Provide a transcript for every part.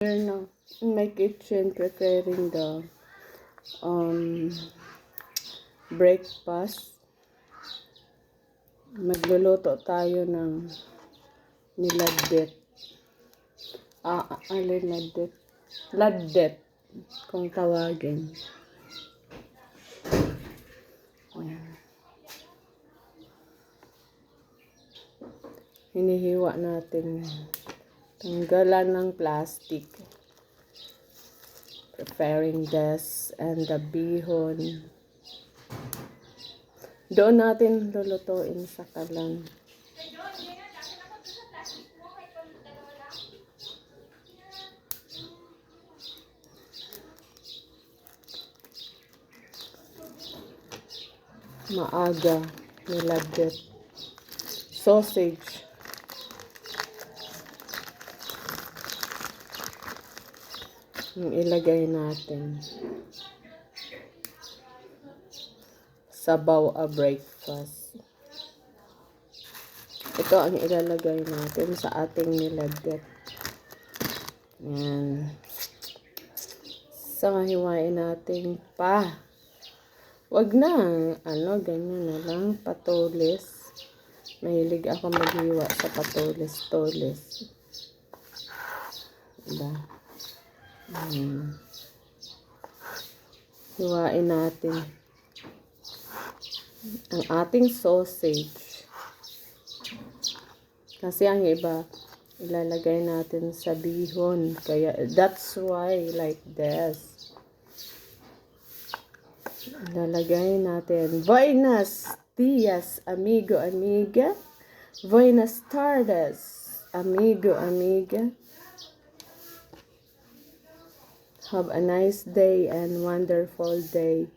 Here now, in my kitchen, preparing the breakfast. Magluluto tayo ng niladet. Alin ladet? Ladet, kung tawagin. Ayan. Hinihiwa natin. Tanggalan ng plastic. Preparing this and the bihon. Doon natin lulutuin sa kalan. Maaga niladet. Sausage. Yung ilagay natin. Sabaw a breakfast. Ito ang ilalagay natin sa ating niladet. Yan. So, hiwain natin pa. Wag na, ganyan na lang, patulis. Mahilig ako maghiwa sa patulis-tulis. Diba? Hiwain natin ang ating sausage. Kasi ang iba, ilalagay natin sa bihon. Kaya, that's why like this. Ilalagay natin. Buenos dias, amigo, amiga. Buenas tardes, amigo, amiga. Have a nice day and wonderful day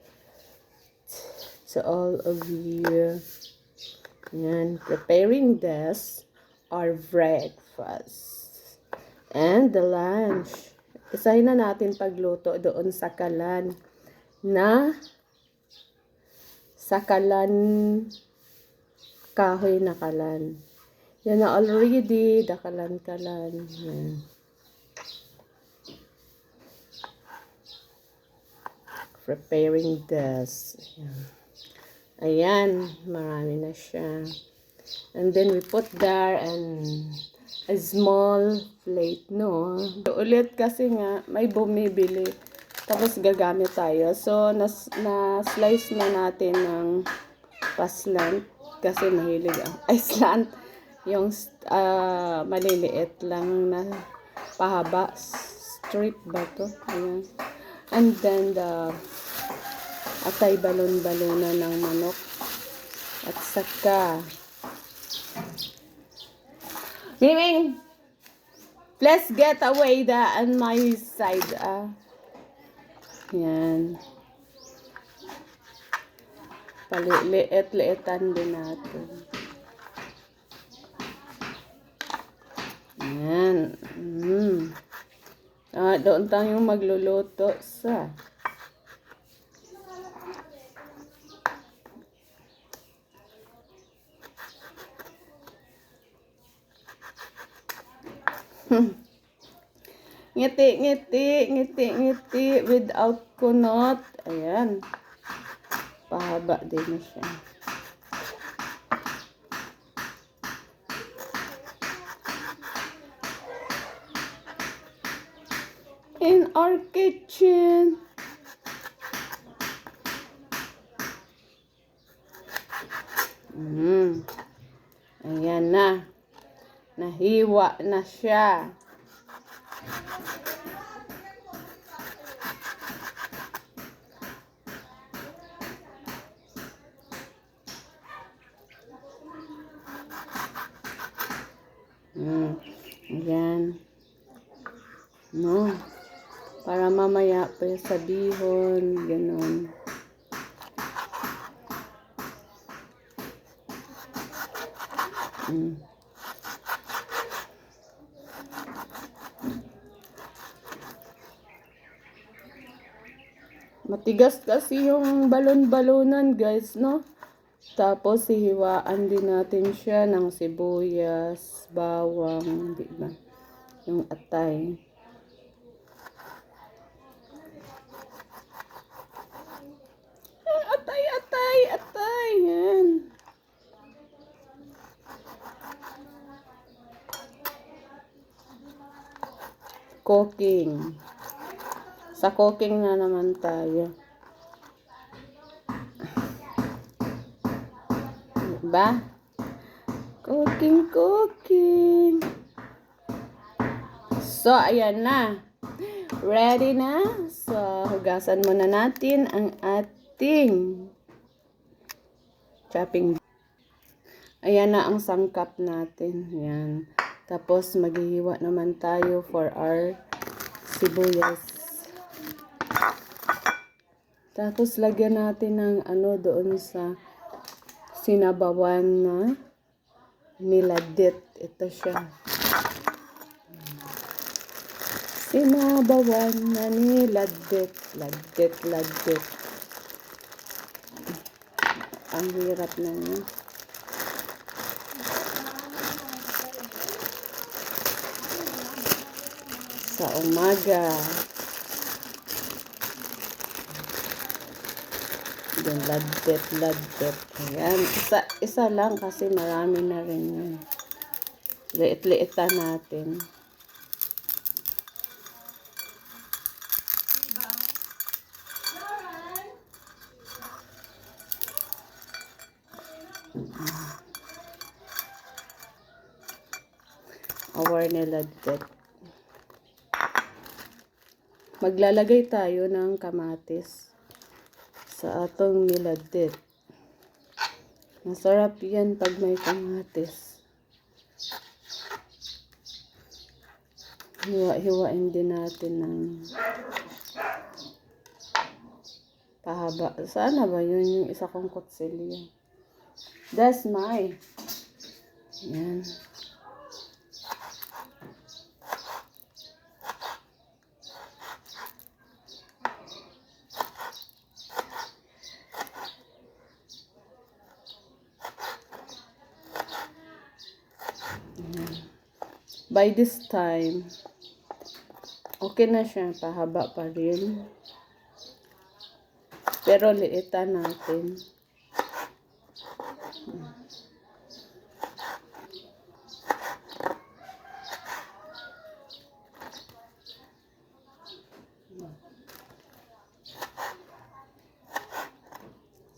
to all of you. Yan, preparing this, our breakfast. And the lunch. Isahin na natin pagluto doon sa kalan kahoy na kalan. Yan na already, the kalan. Yan. Preparing this. Ayan, marami na siya. And then we put there and a small plate, no? Ulit kasi nga, may bumibili. Tapos gagamit tayo. So, na-slice na natin ng paslant. Kasi mahilig ang slant. Yung maliliit lang na pahaba. Strip ba to? Ayan. And then the atay balon-balona ng manok. At saka Miming, please get away on my side. Yan. Paliit-liitan din natin. Yan. Doon tayo magluluto sa ngiti without kunot. Ayan. Pahaba din na siya. In our kitchen. Ayan na. Nahiwa na siya. Ayan. No. Para mamaya pa sa bihon, ganun. Matigas kasi yung balon-balonan, guys, no? Tapos, hihiwaan din natin siya ng sibuyas, bawang, di ba? Yung atay. cooking. Sa cooking na naman tayo. Diba? Cooking. So, ayan na. Ready na? So, hugasan muna natin ang ating chopping. Ayan na ang sangkap natin. Ayan. Tapos, maghihiwa naman tayo for our sibuyas. Tapos, lagyan natin ng doon sa sinabawan na niladit. Ito siya. Sinabawan na niladit. Ladit. Ang hirap na niya. Sa umaga. Then, ladit. Ayan. Isa lang kasi marami na rin yan. Liit-liitan natin. Our niladit. Maglalagay tayo ng kamatis sa atong niladit. Masarap yan pag may kamatis. Hiwa-hiwain din natin ng pahaba. Sana ba yun yung isa kong kutsilyo? That's my. Yan. By this time, okay na siya. Pahaba pa rin. Pero liitan natin.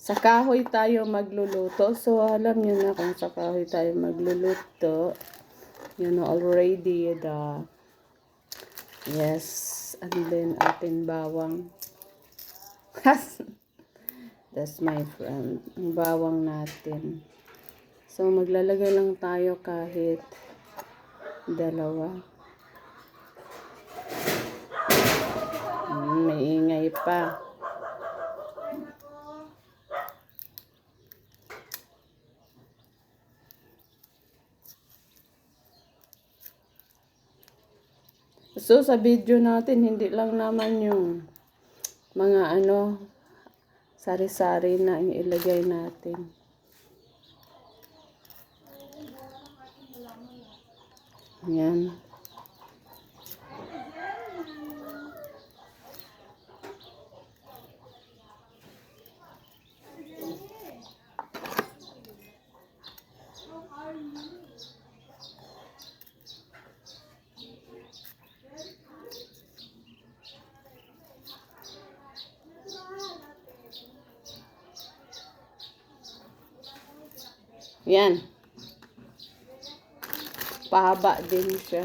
Sa kahoy tayo magluluto. So, alam nyo na kung sa kahoy tayo magluluto. You know already yes, and then ating bawang. That's my friend. Ang bawang natin. So, maglalagay lang tayo kahit dalawa. May ingay pa. So, sa video natin, hindi lang naman yung mga sari-sari na ilagay natin. Yan. Yan. Pahaba din siya.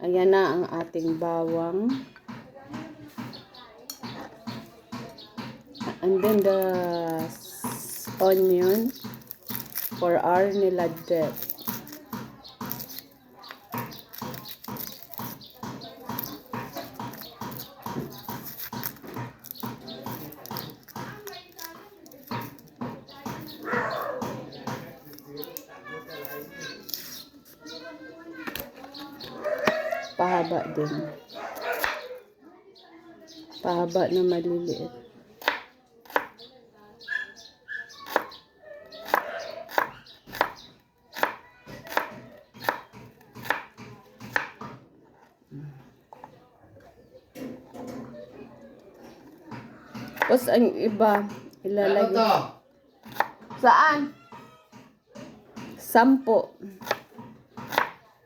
Ayan na ang ating bawang. And then the onion for our niladit. Pahaba din. Pahaba na maliliit. Tapos ang iba, ilalagay. Saan?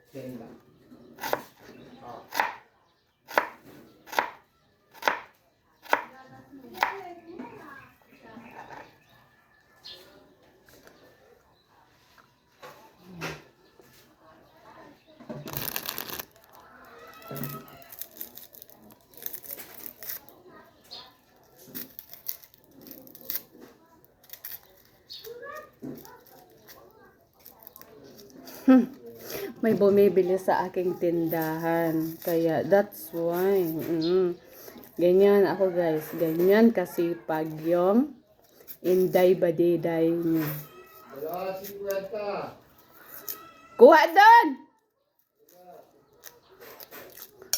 10. May bumibili sa aking tindahan. Kaya, that's why. Ganyan ako, guys. Ganyan kasipag yung Inday Badiday nyo. Kuha doon!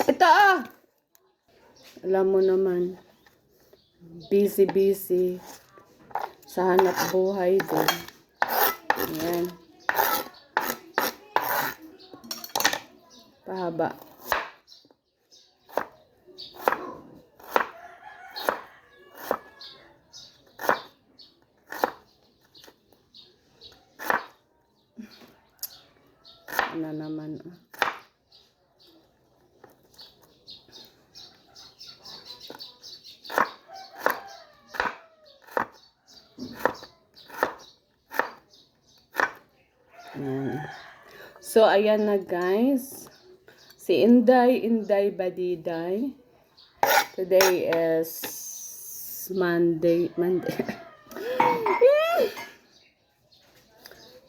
Ito Alam mo naman, busy sa hanap buhay doon. Ayan. Pahaba. Ano naman So, ayan na guys. Si Inday Badiday. Today is Monday.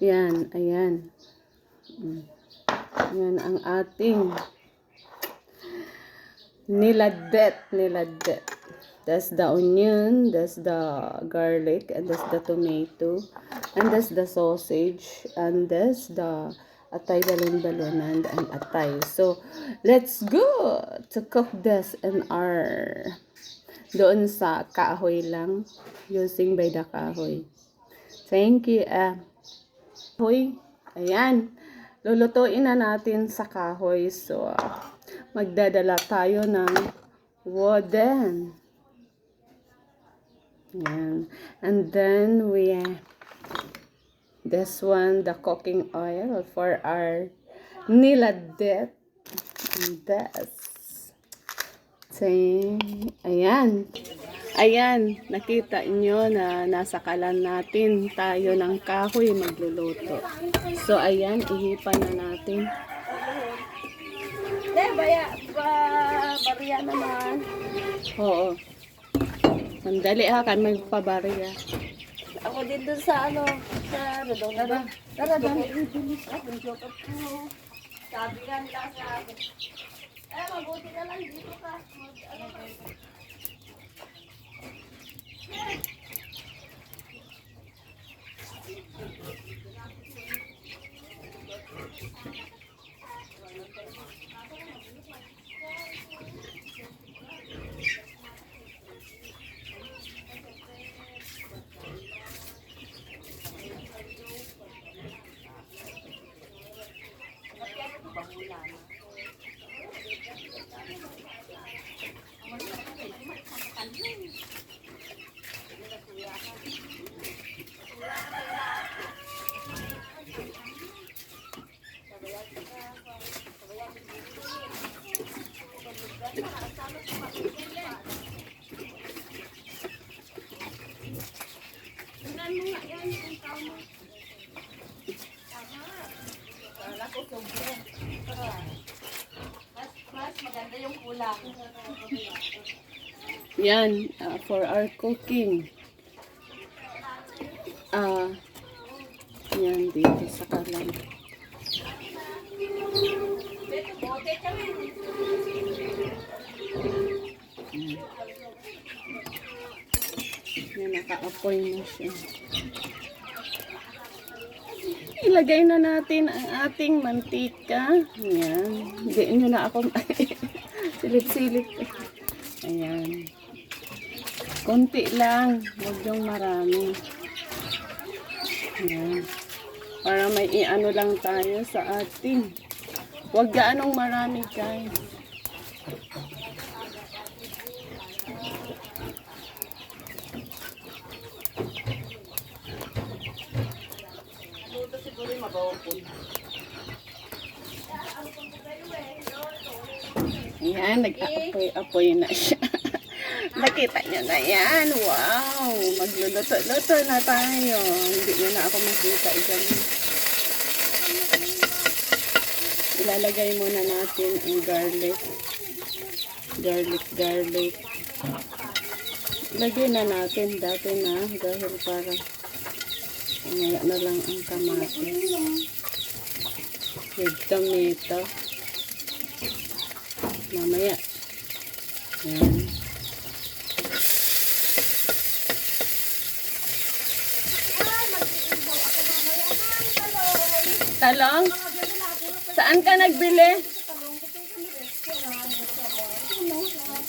Yan, ayan. Yan ang ating niladet. That's the onion, that's the garlic, and that's the tomato, and that's the sausage, and that's the atay balon-balonan and atay. So, let's go to cook this in our doon sa kahoy lang, using by the kahoy. Thank you. Kahoy. Ayan. Lulutuin na natin sa kahoy. So, magdadala tayo ng wooden. Ayan. And then, this one, the cooking oil for our niladet. And this. Ayan. Ayan. Nakita nyo na nasa kalan natin tayo ng kahoy magluluto. So, ayan. Ihipan na natin. Bariya naman. Oo. Sandali kan magpabariya. Ako din dun sa sa Rodon. Tara doon. Sabi nga nila sa akin. Mabuti na lang dito ka. Mas maganda yung kulang. Yan, for our cooking. Yan dito sa kalan. Yan, naka-apoy na siya. Ilagay na natin ang ating mantika. Ayan. Hindi nyo na ako silip-silip. Ayan. Konti lang. Huwag yung marami. Ayan. Para may iano lang tayo sa ating. Huwag gaanong marami guys. sabaw po. Ayan, nag-apoy-apoy na siya. Nakita niyo na yan. Wow! Magluluto-luto na tayo. Hindi niyo na ako makita dyan. Ilalagay muna natin ang garlic. Garlic. Lagay na natin dati na dahil para umaya na lang ang kamatis. With tomato. Mamaya. Yan. Talong? Saan ka nagbili?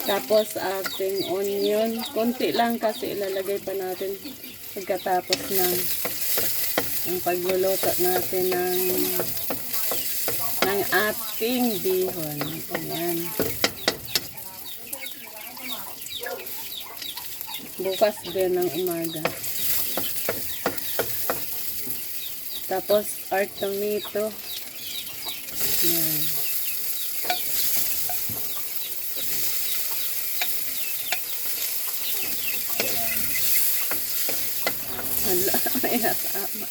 Tapos ating onion. Konti lang kasi ilalagay pa natin pagkatapos ng ang pagluluto natin ng ating bihon. Ayan. Bukas din ng umaga. Tapos our tomato. Ayan. Hala, may nasama.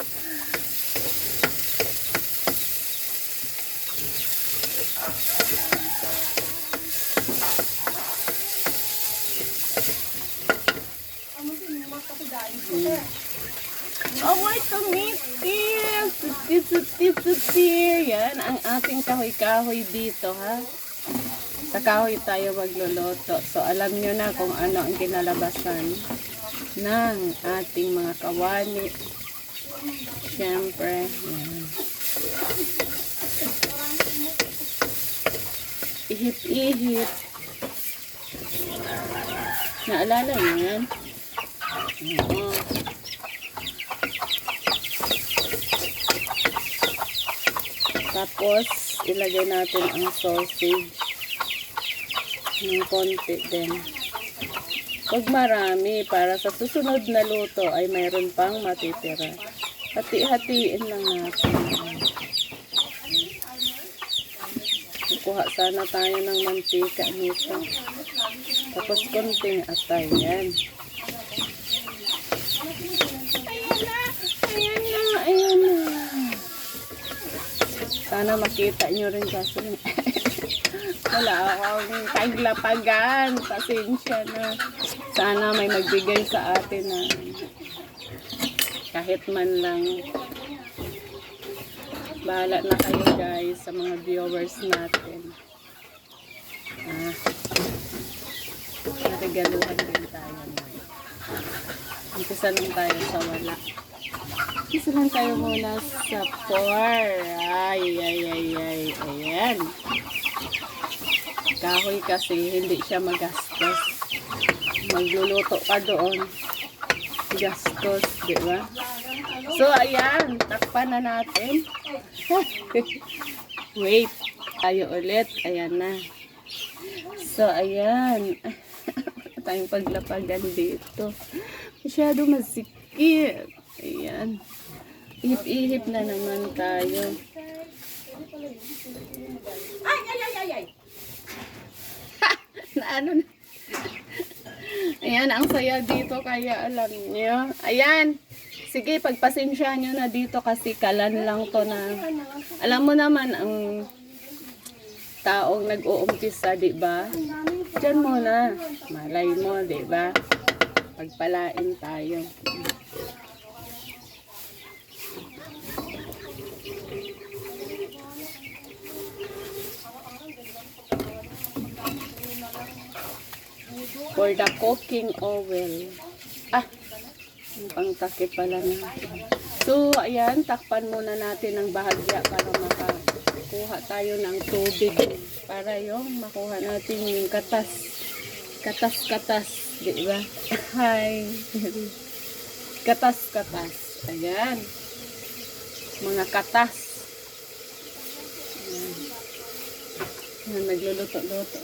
Oh, my tomato! Suti. Yan, ang ating kahoy-kahoy dito, ha? Sa kahoy tayo magluluto. So, alam nyo na kung ano ang kinalabasan ng ating mga kawali. Siyempre, yan. Ihip-ihip. Naalala nyo yan? Oo. Tapos, ilagay natin ang sausage. Ng konti din. Huwag marami para sa susunod na luto ay mayroon pang matitira. Hati-hatiin lang natin. Kuha sana tayo ng mantika nito. Tapos konting atay. Yan. Ayan na. Sana makita nyo rin kasi wala akong kaglapagan. Pasensya na. Sana may magbigay sa atin na kahit man lang. Bahala na kayo guys sa mga viewers natin. Narigaluhan din tayo. Umpisa lang tayo sa wala. Umpisa lang tayo muna sa 4. Ayan. Kahoy kasi hindi siya magastos. Magluluto ka doon. Gastos, di ba? So, ayan. Takpan na natin. Wait. Tayo ulit. Ayan na. So, ayan. Tayong paglapagan dito. Masyado masikip. Ayan. Ihip-ihip na naman tayo. Ay! Na ano na. Ayan, ang saya dito kaya alam niyo. Ayan. Sige, pagpasensya nyo na dito kasi kalan lang to na. Alam mo naman ang taong nag-uumpisa, di ba? Diyan muna. Malay mo, di ba? Pagpalain tayo. For the cooking oil. Yung pangtakip pala natin. So, ayan, takpan muna natin ng bahagya para makakuha tayo ng tubig. Para yung makuha natin yung katas. Katas, di ba? Hi. Katas. Ayan. Mga katas. Ayan, nagluluto-luto.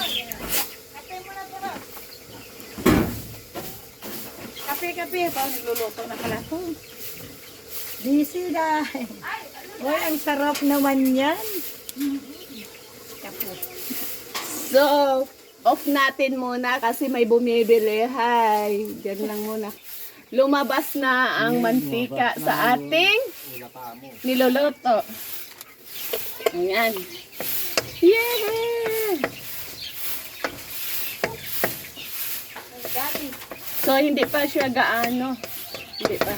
Kape mo na pero. Kape. Paano nagluluto na pala to? Busy dahil. Uy, ang sarap naman yan. Tapos. So, off natin muna kasi may bumibili. Hi, dyan lang muna. Lumabas na ang mantika sa ating niluluto. Ayan. Yeah! So, hindi pa siya gaano. Hindi pa.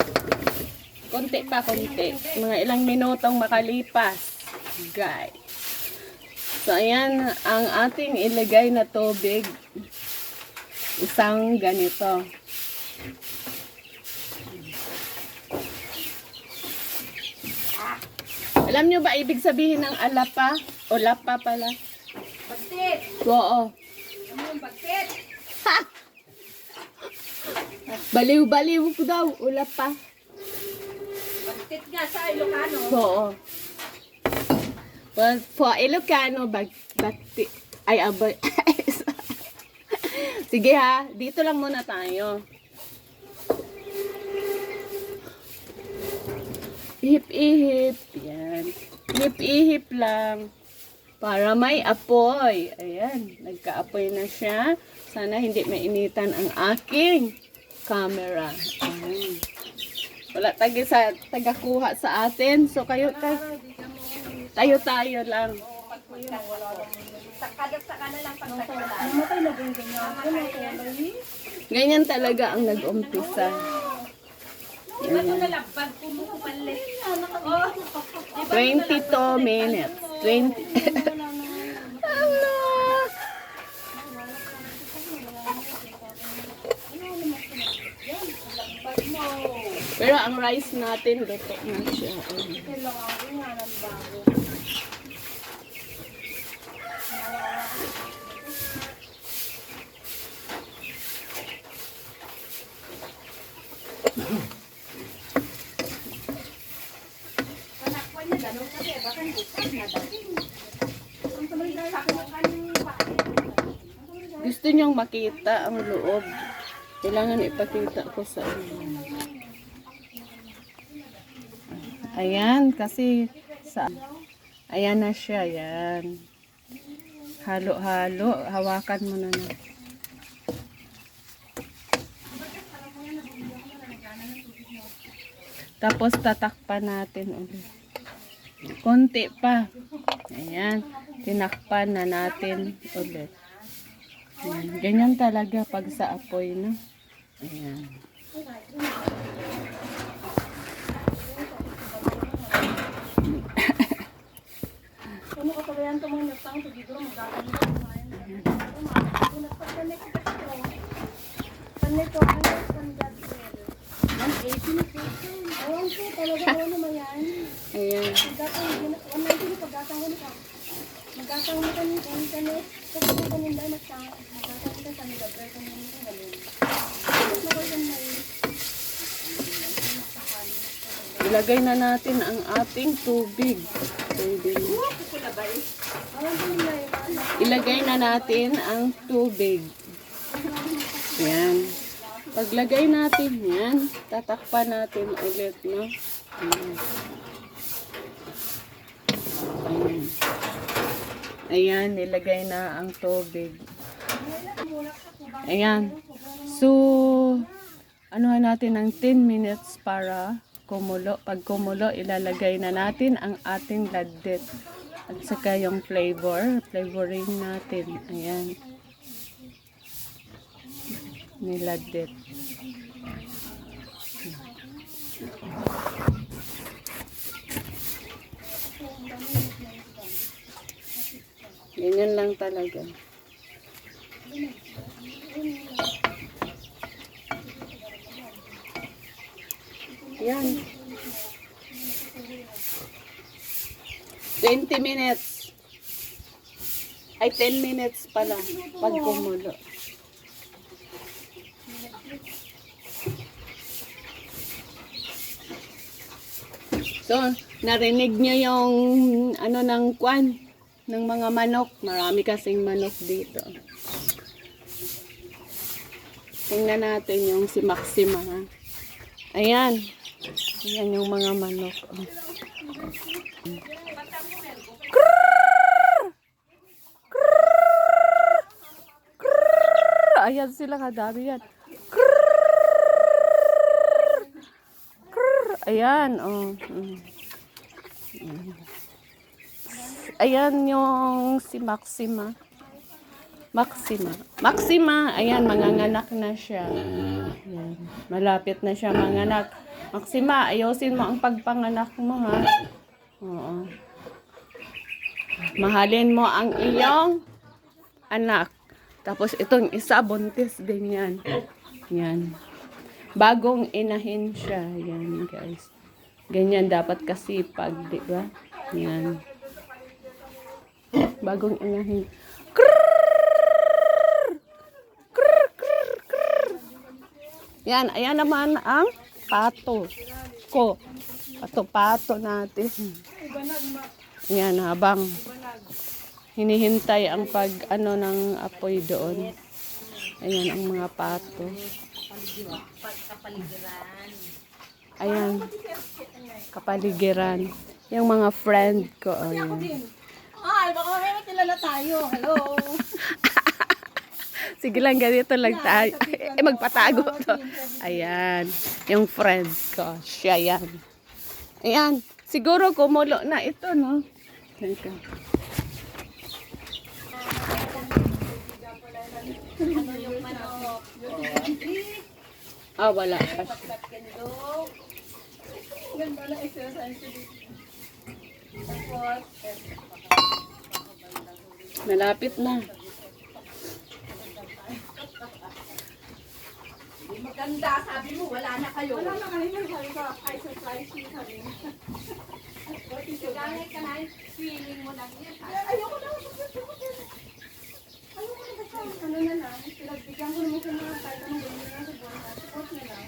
Konti pa, konti. Mga ilang minutong makalipas. Guys. So, ayan ang ating ilagay na tubig. Isang ganito. Alam nyo ba ibig sabihin ng alapa? O lapa pala? Bagtit. Oo. Ano yung bagtit? Ha! Baliw-baliw ko daw. Ulapa. Bagtit nga sa Ilocano. Oo. Well, for Ilocano, bagti. Ay, abay. Sige ha, dito lang muna tayo. Ihip-ihip. Yan. Ihip-ihip lang. Para may apoy. Ayan, nagka-apoy na siya. Sana hindi mainitan ang aking camera. Ayan. Wala tagakuha sa atin. So tayo lang. Saka na lang pagtagpala. Namatay na ganyan. Ganyan talaga ang nag-umpisa. Di ba ito nalabag? Pumukupali. Oh. 22 minutes. 20. Ano? Pero ang rice natin, luto na siya. Gusto niyong makita ang loob. Kailangan ipakita ko sa inyo. Ayan, kasi ayan na siya, ayan. Halo-halo, hawakan mo na na. Tapos tatakpan natin ulit. Konti pa. Ayan, tinakpan na natin ulit. Ayan, ganyan talaga pag sa apoy, no? Ayan. Ano ka pa yan tumang nagtang sa dito magkakaroon ng kumain. Panay ko ang standard level. 180 na peso. Awan ko talaga ako naman yan. Ayan. Pagkatang ko nito. Magkatang mo kanin kanin. Kasi ko kanin dahil magkatang ka sa nila. Pero kung hindi ko galing. Mas makoy may Ilagay na natin ang ating tubig. Ilagay na natin ang tubig. Ayan. Paglagay natin yan, tatakpan natin ulit, no? Ayan. Ayan. Ayan, nilagay na ang tubig. Ayan. So, anuhan natin ng 10 minutes para kumulo. Pag kumulo, ilalagay na natin ang ating laddet. At saka yung flavoring natin. Ayan. Niladdet. Ganyan lang talaga. Yan. 20 minutes. Ay, 10 minutes pala pag kumulo. So, narinig nyo yung ano ng kwan, ng mga manok. Marami kasing manok dito. Tingnan natin yung si Maxima. Ha? Ayan. Ayan yung mga manok. Oh. Ayan sila, kadami yan. Ayan, oh. Ayan yung si Maxima. Maxima, ayan, manganganak na siya. Ayan, malapit na siya manganak. Maxima, ayusin mo ang pagpanganak mo, ha? Oo. Mahalin mo ang iyong anak. Tapos itong isa, buntis din yan. Yan. Bagong inahin siya. Yan, guys. Ganyan dapat kasipag, di ba? Yan. Bagong inahin. Yan, ayan naman ang pato ko. Pato-pato natin. Yan, habang hinihintay ang pag-ano ng apoy doon. Ayan ang mga pato. Ayan. Kapaligiran. Yung mga friend ko. Ayan. Ay, baka may kilala tayo. Hello. Sige lang, ganito lang tayo. Magpatago to. Ayan. Yung friend ko. Siya yan. Ayan. Siguro kumulo na ito, no? Teka. Ah, wala pa. Ganda na exercise dito. Tapos, Malapit na. maganda, sabi mo, wala na kayo. Wala na kayo, sabi ko, exercise yung sabi mo. Gamit ka na yung feeling mo lang yan. Ayoko na, ayoko na basta, ano na lang, pinagbigyan ko naman sa mga kahit anong ganyan na sa buwan na, support na lang.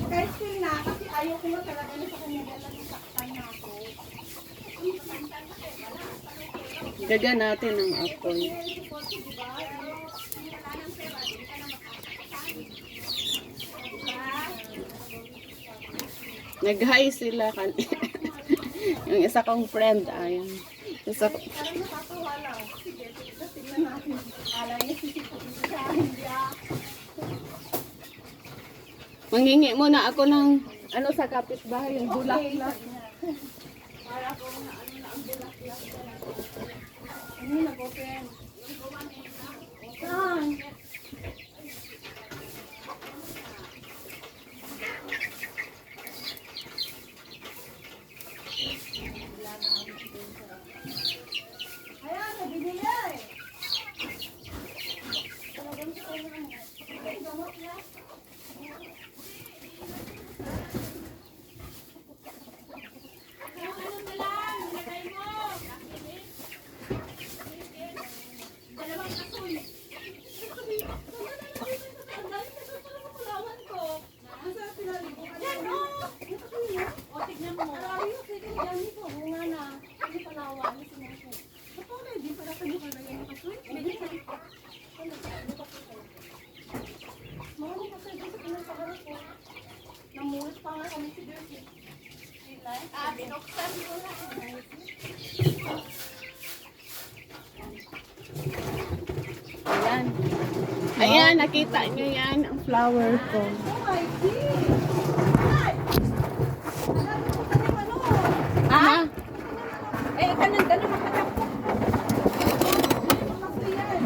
Kahit still na, kasi ayoko na talaga na sa kanya lang isaktan na ako. Gagyan natin ang apoy. Nag-hi sila kan. Yung isa kong friend, ayan. Isa ko. Parang natatawa lang. Sige, tignan natin. Alay niya sisipin sa hindi ah. Manghingi muna ako ng ano sa kapitbahay, yung bulaklak. Para ko na ano na ang bulak-bulak talaga. Ano nag-open? Saan? Ayan, nabibili eh. Talagang gusto ko na. Ay, gamot na. Namulit pa nga kami si Dirty. Binuksan ko na. Ayan. Ayan, nakita nyo yan, ang flower ko. Oh my God! Ay! Alam mo ka naman ano? Ah, Eh, kanan ganun makatakbo. Kasi yan.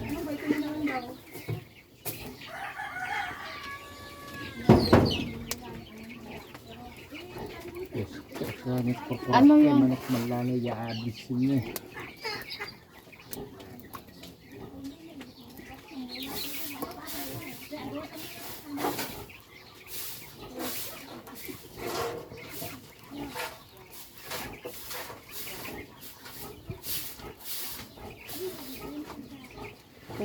Ano ba ito naman daw? Ano yan? Manok malalo ya abis niya.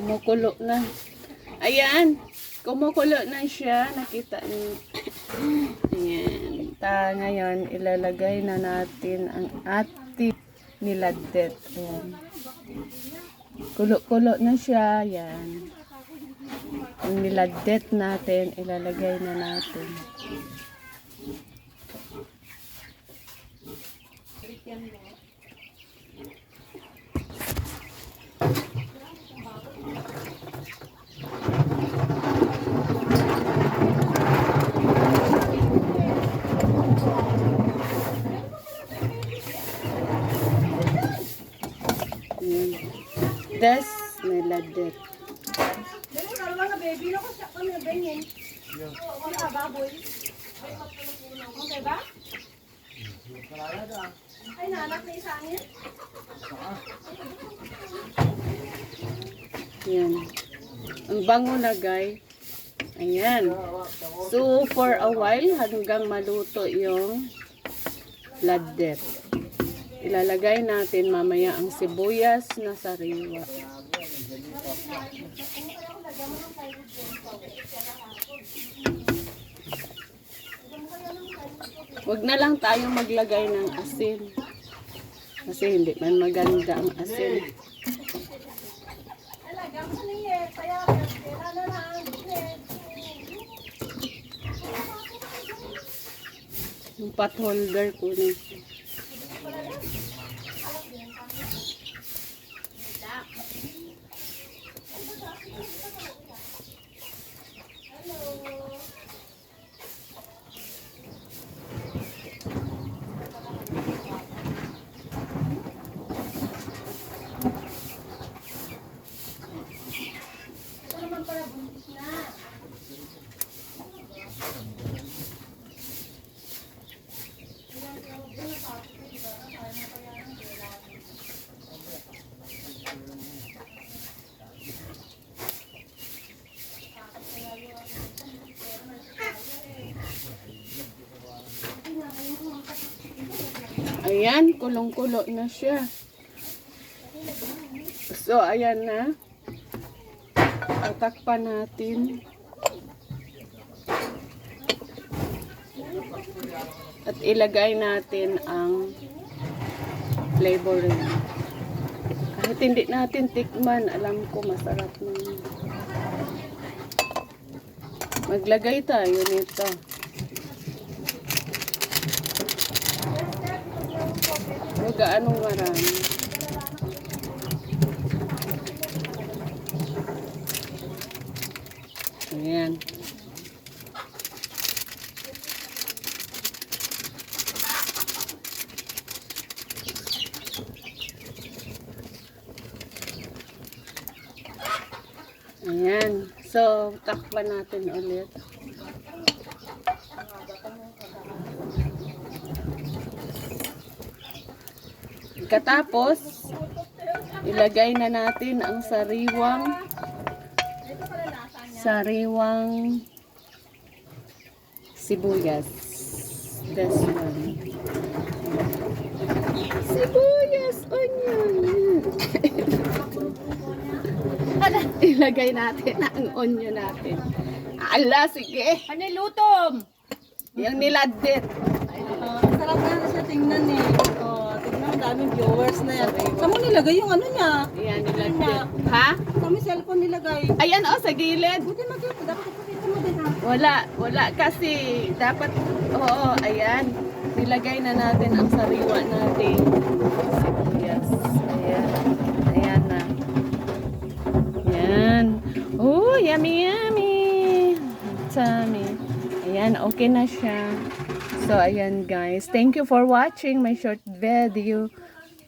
Kumukulo na. Ayan. Kumukulo na siya. Nakita niyo. Ayan. Ngayon, ilalagay na natin ang ating niladet. Ayan. Kulo-kulo na siya. Ayan. Ang niladet natin, ilalagay na natin. Ayan. Das niladet. Dali, dalawa nga, baby. Lako siya kami na ganyan. Wala, baboy. Okay ba? Ay, nanak na isa niya. Ayan. Ang bango na, guys. Ayan. So, for a while, hanggang maluto yung ladet. Ilalagay natin mamaya ang sibuyas na sariwa. Huwag na lang tayong maglagay ng asin. Kasi hindi man maganda ang asin. Talagang maniye. Kaya, kaya na lang. Yung pot holder ko na. Ayan, kulong-kulo na siya. So, ayan na. Tatakpan natin. At ilagay natin ang flavoring. Kahit hindi natin tikman, alam ko masarap naman. Maglagay tayo nito. Huwag gaanong marami. Ayan. Ayan. So, takpan natin ulit. Katapos, ilagay na natin ang sariwang sibuyas. This one. Sibuyas, onion. Ilagay natin ang onion natin. Ala, sige. Ano lutom? Yung niladet. Sarap na siya tingnan eh. Oh, tingnan ang daming viewers na yan. Saan mo nilagay yung ano niya? Ayan, niladet. Ha? Saan mo cellphone nilagay? Ayan, oh, sa gilid. Buti magkita. Dapat ipakita mo din ha. Wala kasi dapat, oo, ayan. Nilagay na natin ang sariwa natin. Sibuyas. Ayan. Ayan na. Ayan. Oh, yummy, yummy. Tummy. Ayan, okay na siya. So, ayan guys. Thank you for watching my short video.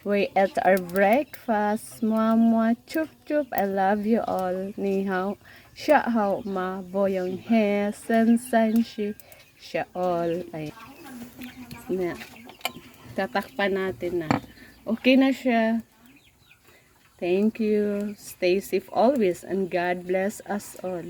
We ate our breakfast. Mwah, chup, chup. I love you all. Ni hao. Siya hao ma. Boyong he. Sen, san, shi. Siya all. Ayan. Na. Tatakpan natin na. Okay na siya. Thank you. Stay safe always and God bless us all.